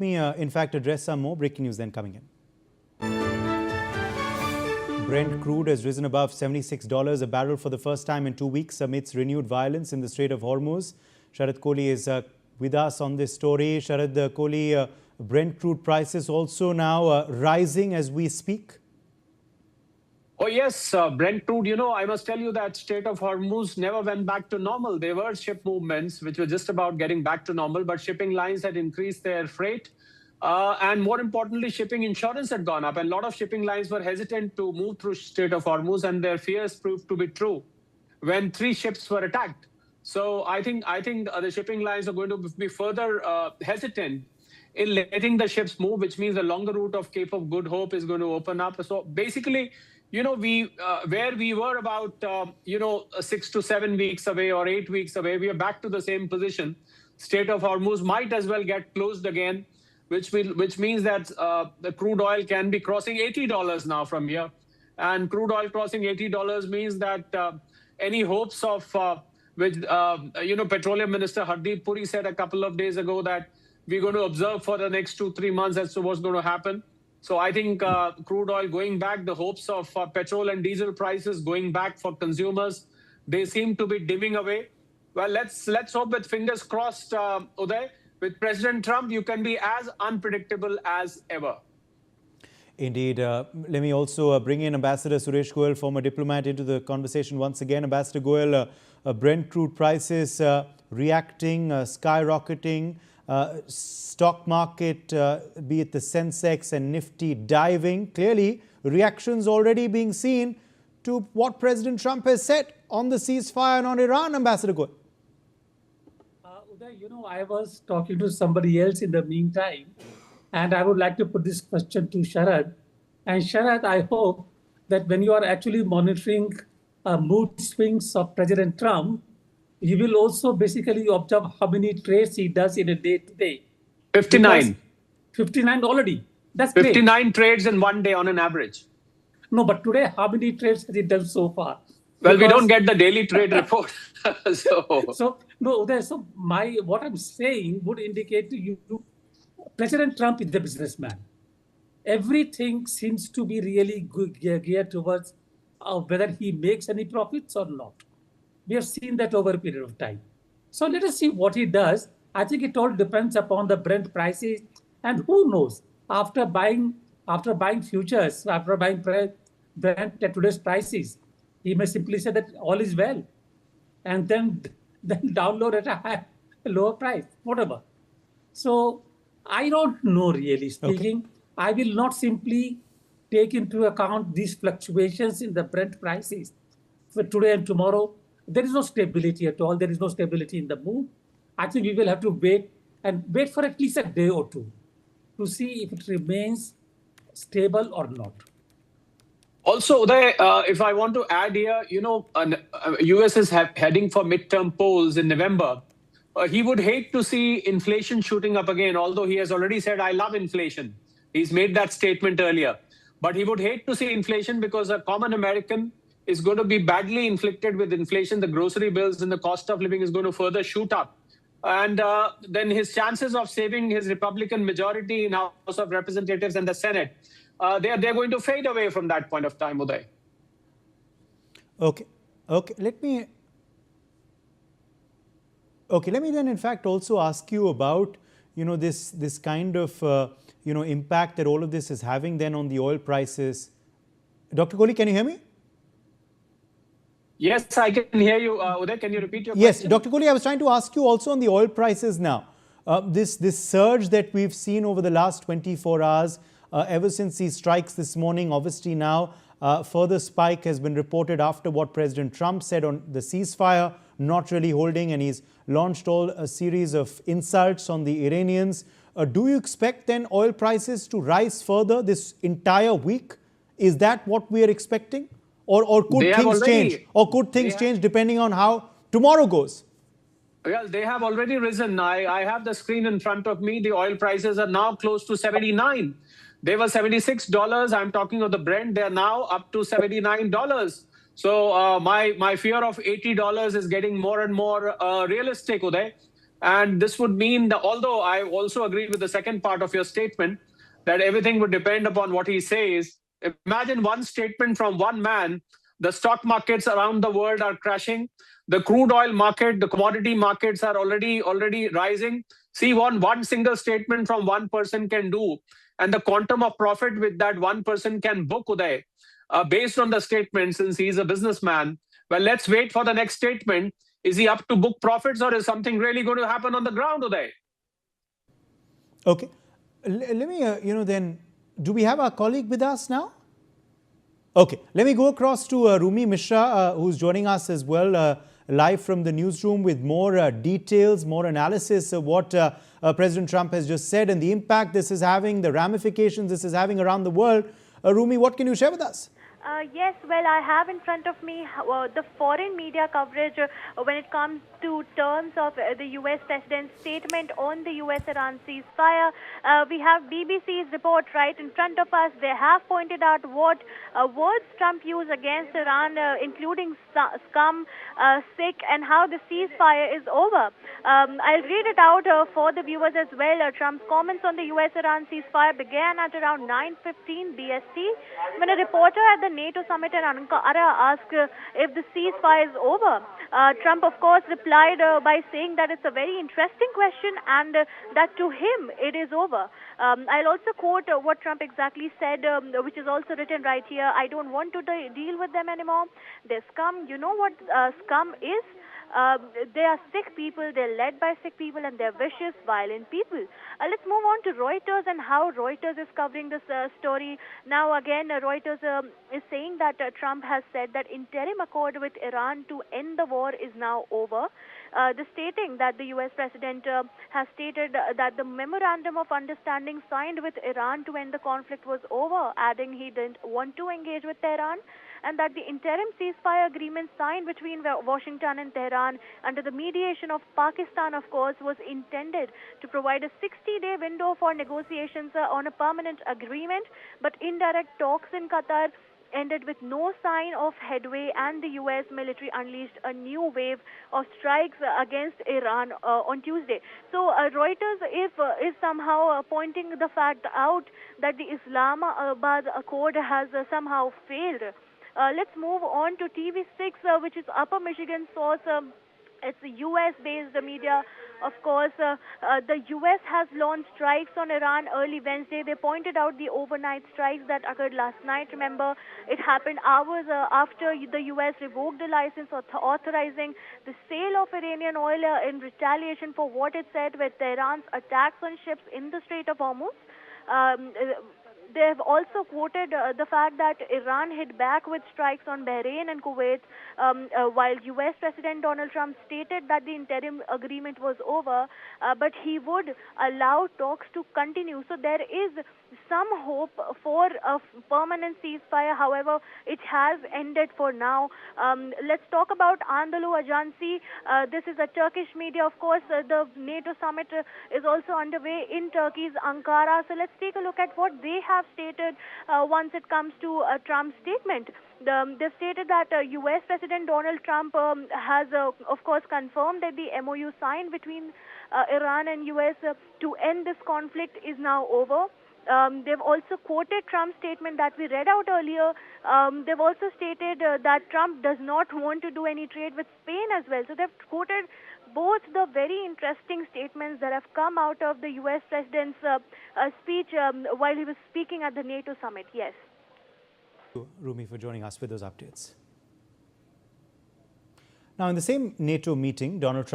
me, in fact, address some more breaking news then coming in. Brent Crude has risen above $76 a barrel for the first time in 2 weeks amidst renewed violence in the Strait of Hormuz. Sharad Kohli is with us on this story. Sharad Kohli, Brent Crude prices also now rising as we speak. Oh, yes, Brent Crude, I must tell you that Strait of Hormuz never went back to normal. There were ship movements which were just about getting back to normal, but shipping lines had increased their freight. And more importantly, shipping insurance had gone up. And a lot of shipping lines were hesitant to move through Strait of Hormuz, and their fears proved to be true when 3 ships were attacked. So I think the shipping lines are going to be further hesitant in letting the ships move, which means the longer route of Cape of Good Hope is going to open up. So basically, where we were about 6 to 7 weeks away or 8 weeks away, we are back to the same position. Strait of Hormuz might as well get closed again, which means that the crude oil can be crossing $80 now from here. And crude oil crossing $80 means that any hopes of Petroleum Minister Hardeep Puri said a couple of days ago that we're going to observe for the next 2-3 months as to what's going to happen. So I think crude oil going back, the hopes of petrol and diesel prices going back for consumers, they seem to be dimming away. Well, let's hope with fingers crossed, Uday. With President Trump, you can be as unpredictable as ever. Indeed. Let me also bring in Ambassador Suresh Goyal, former diplomat, into the conversation once again. Ambassador Goyal, Brent crude prices reacting, skyrocketing. Stock market, be it the Sensex and Nifty, diving. Clearly, reactions already being seen to what President Trump has said on the ceasefire on Iran, Ambassador Goyal. Uday, I was talking to somebody else in the meantime, and I would like to put this question to Sharad. And Sharad, I hope that when you are actually monitoring mood swings of President Trump, you will also basically observe how many trades he does in a day today. 59. 59 already. That's 59 great. trades in one day on an average. No, but today, how many trades has he done so far? Well, we don't get the daily trade report. So what I'm saying would indicate to you, President Trump is the businessman. Everything seems to be really geared towards whether he makes any profits or not. We have seen that over a period of time. So let us see what he does. I think it all depends upon the Brent prices. And who knows, after buying futures, after buying Brent at today's prices, he may simply say that all is well. And then download at a lower price, whatever. So I don't know, really speaking. Okay. I will not simply take into account these fluctuations in the Brent prices for today and tomorrow. There is no stability at all. There is no stability in the move. I think we will have to wait for at least a day or two to see if it remains stable or not. Also, Uday, if I want to add here, US is heading for midterm polls in November. He would hate to see inflation shooting up again, although he has already said, I love inflation. He's made that statement earlier. But he would hate to see inflation because a common American is going to be badly inflicted with inflation. The grocery bills and the cost of living is going to further shoot up. And then his chances of saving his Republican majority in House of Representatives and the Senate, they're going to fade away from that point of time, Uday. Okay. Let me then, in fact, also ask you about, this kind of, impact that all of this is having then on the oil prices. Dr. Kohli, can you hear me? Yes, I can hear you. Uday, can you repeat your question? Yes, Dr. Kohli, I was trying to ask you also on the oil prices now. This surge that we've seen over the last 24 hours, ever since these strikes this morning, obviously now further spike has been reported after what President Trump said on the ceasefire, not really holding, and he's launched a series of insults on the Iranians. Do you expect then oil prices to rise further this entire week? Is that what we are expecting? Or could things change? Or could things change depending on how tomorrow goes? Well, they have already risen. I have the screen in front of me. The oil prices are now close to 79. They were $76. I'm talking of the Brent. They're now up to $79. So my fear of $80 is getting more and more realistic, Uday. And this would mean that, although I also agree with the second part of your statement, that everything would depend upon what he says. Imagine one statement from one man. The stock markets around the world are crashing. The crude oil market, the commodity markets are already rising. See what one single statement from one person can do, and the quantum of profit with that one person can book, Uday, based on the statement, since he's a businessman. Well, let's wait for the next statement. Is he up to book profits, or is something really going to happen on the ground, Uday? Okay. Let me, then, do we have our colleague with us now? Okay. Let me go across to Rumi Mishra, who's joining us as well, live from the newsroom with more details, more analysis of what President Trump has just said and the impact this is having, the ramifications this is having around the world. Rumi, what can you share with us? Yes, well, I have in front of me the foreign media coverage when it comes to terms of the U.S. President's statement on the U.S.-Iran ceasefire. We have BBC's report right in front of us. They have pointed out what words Trump used against Iran, including scum, sick, and how the ceasefire is over. I'll read it out for the viewers as well. Trump's comments on the U.S.-Iran ceasefire began at around 9:15 BST when a reporter at the NATO summit in Ankara asked if the ceasefire is over. Trump, of course, replied by saying that it's a very interesting question and that to him it is over. I'll also quote what Trump exactly said, which is also written right here. I don't want to deal with them anymore. They're scum. You know what scum is? They are sick people, they're led by sick people, and they're vicious, violent people. Let's move on to Reuters and how Reuters is covering this story. Now, again, Reuters is saying that Trump has said that interim accord with Iran to end the war is now over. Stating that the U.S. President has stated that the memorandum of understanding signed with Iran to end the conflict was over, adding he didn't want to engage with Tehran, and that the interim ceasefire agreement signed between Washington and Tehran under the mediation of Pakistan, of course, was intended to provide a 60-day window for negotiations on a permanent agreement, but indirect talks in Qatar ended with no sign of headway, and the U.S. military unleashed a new wave of strikes against Iran on Tuesday. So Reuters is somehow pointing the fact out that the Islamabad Accord has somehow failed. Let's move on to TV6, which is Upper Michigan source. It's a U.S.-based media. Of course, the U.S. has launched strikes on Iran early Wednesday. They pointed out the overnight strikes that occurred last night. Remember, it happened hours after the U.S. revoked the license authorizing the sale of Iranian oil in retaliation for what it said were Tehran's attacks on ships in the Strait of Hormuz. They have also quoted the fact that Iran hit back with strikes on Bahrain and Kuwait, while U.S. President Donald Trump stated that the interim agreement was over, but he would allow talks to continue. So there is some hope for a permanent ceasefire. However, it has ended for now. Let's talk about Anadolu Ajansi. This is a Turkish media, of course. The NATO summit is also underway in Turkey's Ankara. So let's take a look at what they have stated once it comes to Trump's statement. They've stated that U.S. President Donald Trump has, of course, confirmed that the MOU signed between Iran and U.S. To end this conflict is now over. They've also quoted Trump's statement that we read out earlier. They've also stated that Trump does not want to do any trade with Spain as well. So they've quoted both the very interesting statements that have come out of the U.S. President's speech while he was speaking at the NATO summit. Yes. Thank you, Rumi, for joining us with those updates. Now, in the same NATO meeting, Donald Trump